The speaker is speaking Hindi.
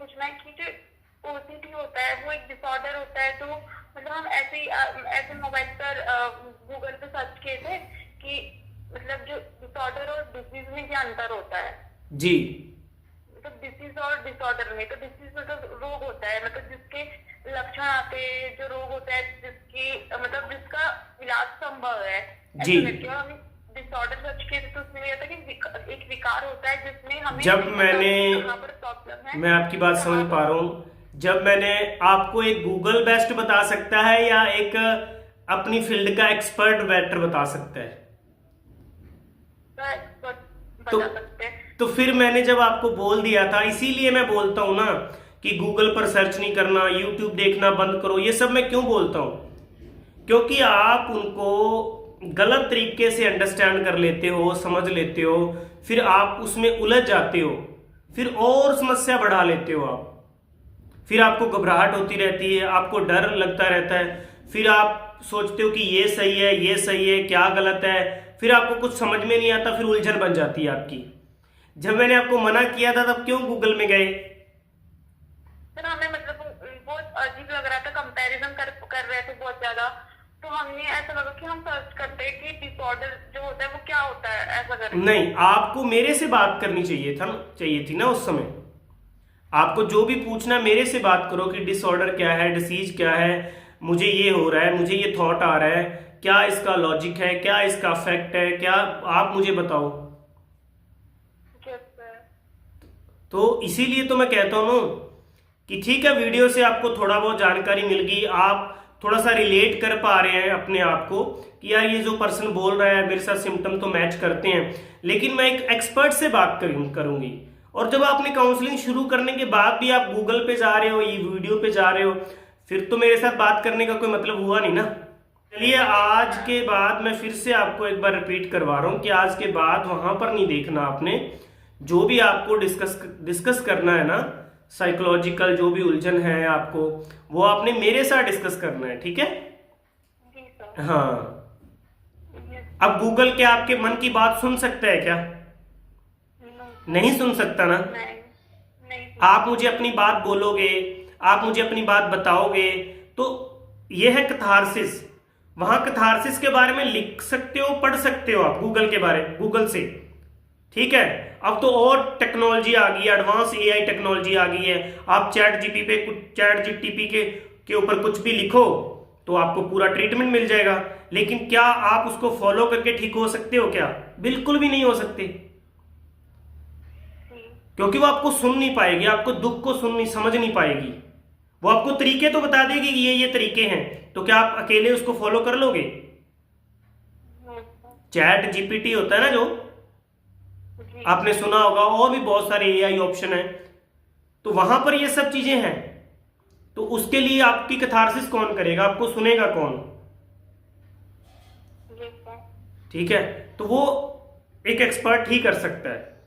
पूछना है कि जो ओसीडी होता है वो एक डिसऑर्डर होता है, तो मतलब हम ऐसे मोबाइल पर गूगल पे सर्च किए थे कि मतलब जो डिसऑर्डर और डिसीज में क्या अंतर होता है। जी। मतलब डिसीज और डिसऑर्डर में, तो डिसीज मतलब रोग होता है, मतलब जिसके लक्षण आते हैं, जो रोग होता है जिसकी मतलब जिसका इलाज संभव है जी। ऐसा करके। और हमें डिसऑर्डर सर्च किए थे तो उसमें यह था कि एक विकार होता है जिसमें हमें जब नहीं पता मैंने, कि कहाँ पर प्रॉब्लम है, मैं आपकी बात कहाँ समझ पा रहा पर। हूं, जब मैंने आपको एक गूगल बेस्ट बता सकता है या एक अपनी फील्ड का एक्सपर्ट बेटर बता सकता है? एक्सपर्ट तो बता सकते हैं। तो फिर मैंने जब आपको बोल दिया था, इसीलिए मैं बोलता हूं ना कि गूगल पर सर्च नहीं करना, यूट्यूब देखना बंद करो, ये सब मैं क्यों बोलता हूं? क्योंकि आप उनको गलत तरीके से अंडरस्टैंड कर लेते हो, समझ लेते हो, फिर आप उसमें उलझ जाते हो, फिर और समस्या बढ़ा लेते हो आप। फिर आपको घबराहट होती रहती है, आपको डर लगता रहता है, फिर आप सोचते हो कि ये सही है, ये सही है, क्या गलत है, फिर आपको कुछ समझ में नहीं आता, फिर उलझन बन जाती है आपकी। जब मैंने आपको मना किया था तब क्यों गूगल में गए? सर हमें मतलब बहुत अजीब लग रहा था, कंपैरिजन कर रहे थे बहुत ज्यादा, तो हमने ऐसा लगा कि हम सर्च करते हैं कि डिसऑर्डर जो होता है वो क्या होता है, ऐसा करके। नहीं, आपको मेरे से बात करनी चाहिए था, चाहिए थी ना उस समय। आपको जो भी पूछना मेरे से बात करो कि डिसऑर्डर क्या है, डिसीज क्या है, मुझे ये हो रहा है, मुझे ये थॉट आ रहा है, क्या इसका लॉजिक है, क्या इसका फैक्ट है, क्या आप मुझे बताओ। Yes, sir. तो इसीलिए तो मैं कहता हूँ ना कि ठीक है, वीडियो से आपको थोड़ा बहुत जानकारी मिल गई, आप थोड़ा सा रिलेट कर पा रहे हैं अपने आप को कि यार ये जो पर्सन बोल रहा है मेरे साथ सिम्टम तो मैच करते हैं, लेकिन मैं एक एक्सपर्ट से बात करूंगी। और जब आपने काउंसलिंग शुरू करने के बाद भी आप गूगल पे जा रहे हो, ये वीडियो पे जा रहे हो, फिर तो मेरे साथ बात करने का कोई मतलब हुआ नहीं ना। चलिए, आज के बाद मैं फिर से आपको एक बार रिपीट करवा रहा हूं कि आज के बाद वहां पर नहीं देखना आपने। जो भी आपको डिस्कस डिस्कस करना है ना, साइकोलॉजिकल जो भी उलझन है आपको, वो आपने मेरे साथ डिस्कस करना है, ठीक है? जी सर। हाँ। Yes. अब गूगल क्या आपके मन की बात सुन सकता है क्या? No, नहीं सुन सकता ना। नहीं नहीं आप मुझे अपनी बात बोलोगे, आप मुझे अपनी बात बताओगे, तो ये है कथारसिस। वहां कथारसिस के बारे में लिख सकते हो, पढ़ सकते हो आप गूगल के बारे, गूगल से, ठीक है? अब तो और टेक्नोलॉजी आ गई है, एडवांस एआई टेक्नोलॉजी आ गई है। आप चैट जीटीपी के ऊपर कुछ भी लिखो तो आपको पूरा ट्रीटमेंट मिल जाएगा। लेकिन क्या आप उसको फॉलो करके ठीक हो सकते हो क्या? बिल्कुल भी नहीं हो सकते, जी। क्योंकि वो आपको सुन नहीं पाएगी, आपको दुख को सुन नहीं, समझ नहीं पाएगी। वो आपको तरीके तो बता देगी कि ये तरीके हैं, तो क्या आप अकेले उसको फॉलो कर लोगे? No, sir. चैट जीपीटी होता है ना जो, जी। आपने सुना होगा, और भी बहुत सारे एआई ऑप्शन है, तो वहां पर ये सब चीजें हैं। तो उसके लिए आपकी कथारसिस कौन करेगा, आपको सुनेगा कौन? Yes, sir. ठीक है, तो वो एक एक्सपर्ट ही कर सकता है।